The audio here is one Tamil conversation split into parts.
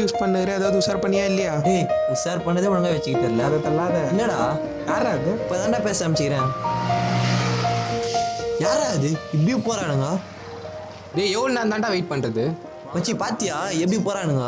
யூஸ் பண்ணுற ஏதாவது உஷார் பண்ணியா இல்லையா? டேய் உஷார் பண்ணதே ஒழுங்காக வச்சுக்க தெரியல. அதை தள்ளாத. என்னடா யாரா அது? இப்போ தாண்டா பேச ஆரம்பிச்சுக்கிறேன். யாரா அது இப்படி போகிறானுங்க? டேய் எவ்வளோ நான் தாண்டா வெயிட் பண்ணுறது. மச்சி பாத்தியா எப்படி போகிறானுங்க?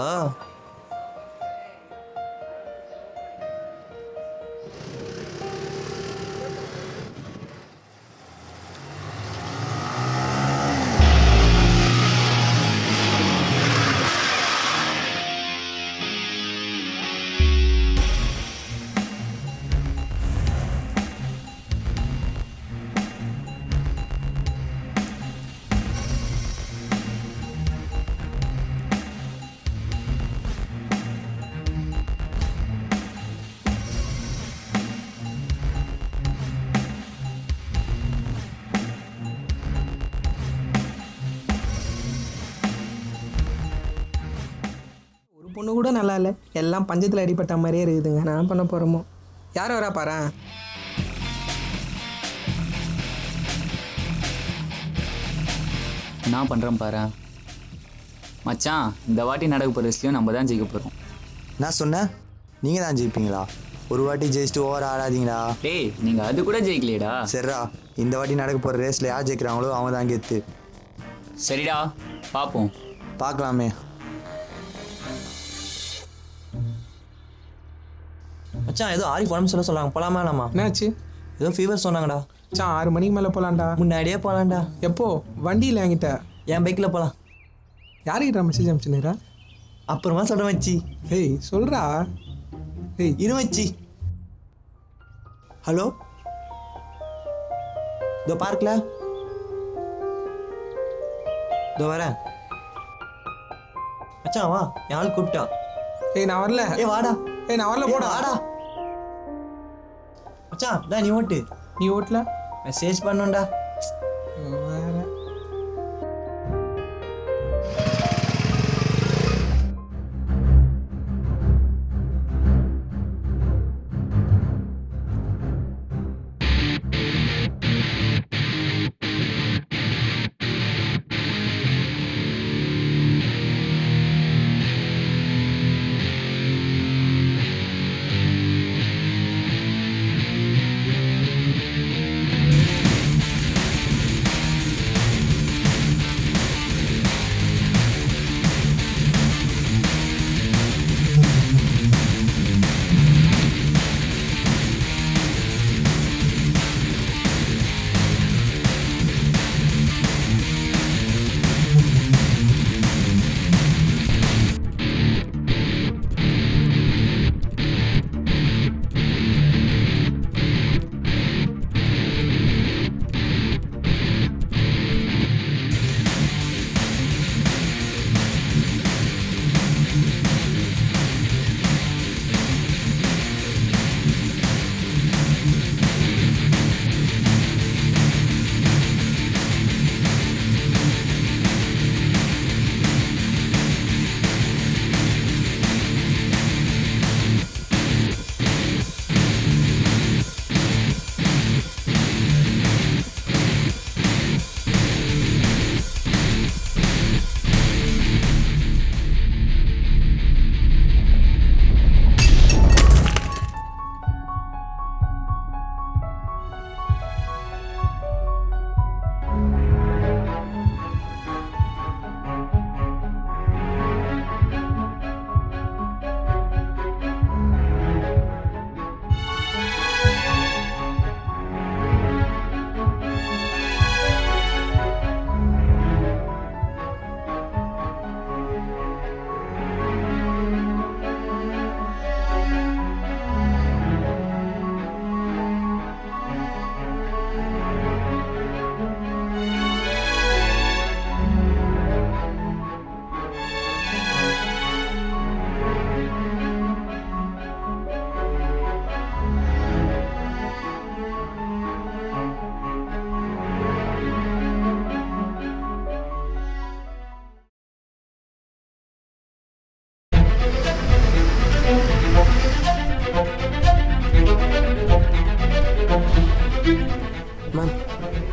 பொண்ணு கூட நல்லா இல்லை, எல்லாம் பஞ்சத்தில் அடிப்பட்ட மாதிரியே இருக்குதுங்க. நான் பண்ண போகிறோமோ. யார் வரா பாரு. நான் பண்ணுறேன் பாரு மச்சான். இந்த வாட்டி நடக்க போகிற ரேஸ்லையும் நம்ம தான் ஜெயிக்க போகிறோம். நான் சொன்னேன் நீங்கள் தான் ஜெயிப்பீங்களா? ஒரு வாட்டி ஜெயிச்சுட்டு ஓவர் ஆடாதீங்களா? டேய் நீங்கள் அது கூட ஜெயிக்கலையடா. சரிடா, இந்த வாட்டி நடக்க போகிற ரேஸில் யார் ஜெயிக்கிறாங்களோ அவங்க தான் கெத்து. சரிடா பார்ப்போம். பார்க்கலாமே. மச்சான் ஏதோ ஆரி உடம்பு சொன்னாங்க, போகலாமா வேணாமா? என்னாச்சு? ஏதோ ஃபீவர் சொன்னாங்கடா. மச்சான் 6 மணிக்கு மேலே போகலான்டா. முன்னாடியே போகலான்டா. எப்போ? வண்டியில் என்கிட்ட. என் பைக்கில் போகலாம். யாருக்கிட்ட மெசேஜ் அனுப்பிச்சுனுரா? அப்புறமா சொல்கிறேன் மச்சி. ஏய் சொல்கிறா. ஏய் இரு மச்சி. ஹலோ, இதோ பார்க்கல, இதோ வரேன். மச்சான் வா, என் ஆள் கூப்பிட்டா. ஏய் நான் வரல. ஏ வாடா. ஏய் நான் வரல, போடா. வாடா மச்சான். டா நீ ஓட்டு. நீ ஓட்டல? மெசேஜ் பண்ணோண்டா. வேற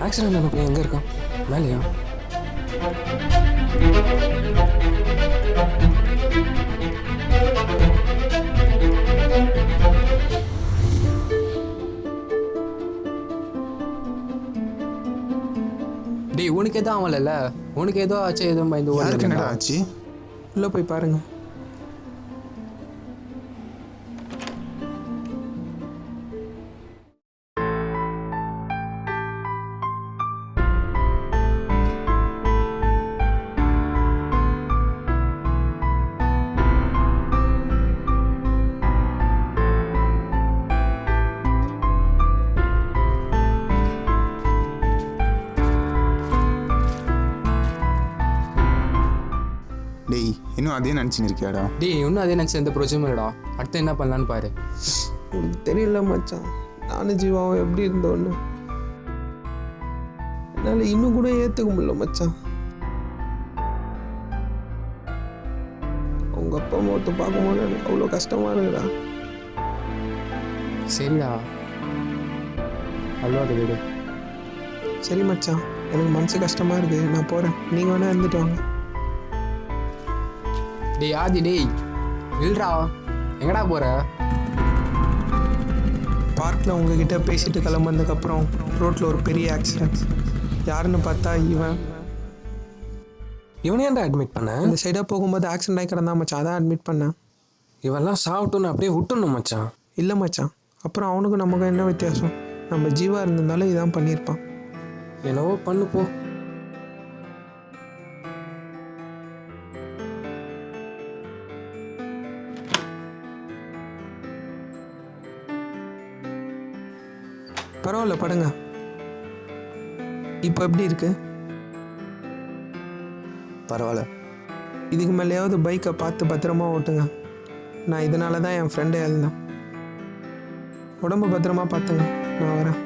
ஆக்சிடென்ட் ஆன பையன் எங்கே இருக்கான்? மேலேயா? டேய் உனக்கு எதுவும் ஆகலைல்ல, உனக்கு ஏதோ ஆச்சு எதுவும் பயந்து யாருக்கு என்னடா ஓடி ஆச்சு? உள்ளே போய் பாருங்க. டேய் இன்னும் அதே நினச்சின்னு இருக்கியாடா? டேய் இன்னும் அதே நினச்சி எந்த பிரச்சனையும் இல்லைடா. அடுத்து என்ன பண்ணலான்னு பாரு. உங்களுக்கு தெரியல மச்சான், நானும் ஜீவாவும் எப்படி இருந்தோன்னு என்னால் இன்னும் கூட ஏற்றுக்க முடியல மச்சான். அவங்க அப்பா அம்மாவத்தை பார்க்கும்போது எனக்கு அவ்வளோ கஷ்டமாக இருக்குடா. சரிடா, அல்வாட வீடு. சரி மச்சான், எனக்கு மனசு கஷ்டமாக இருக்குது, நான் போகிறேன். நீங்கள் வேணால் இருந்துட்டு வாங்க. டேய் ஆதி, டேய் இல்லடா, எங்கடா போற? பார்க்கில் உங்ககிட்ட பேசிட்டு கிளம்புனதுக்கப்புறம் ரோட்டில் ஒரு பெரிய ஆக்சிடென்ட். யாருன்னு பார்த்தா இவனை ஏன்டா அட்மிட் பண்ண? இந்த சைடாக போகும்போது ஆக்சிடென்ட் ஆகி கிடந்தா மச்சான், அதான் அட்மிட் பண்ணேன். இவெல்லாம் சாப்பிட்டோன்னு அப்படியே விட்டுணும் மச்சான். இல்லை மச்சான், அப்புறம் அவனுக்கும் நமக்கும் என்ன வித்தியாசம்? நம்ம ஜீவா இருந்திருந்தாலும் இதான் பண்ணியிருப்பான். என்னவோ பண்ணு போ. பரவாயில்ல, படுங்க. இப்போ எப்படி இருக்கு? பரவாயில்ல. இதுக்கு மேலேயாவது பைக்கை பார்த்து பத்திரமா ஓட்டுங்க. நான் இதனால தான் என் ஃப்ரெண்டை எழுந்தேன். உடம்பு பத்திரமா பார்த்துங்க, நான் வரேன்.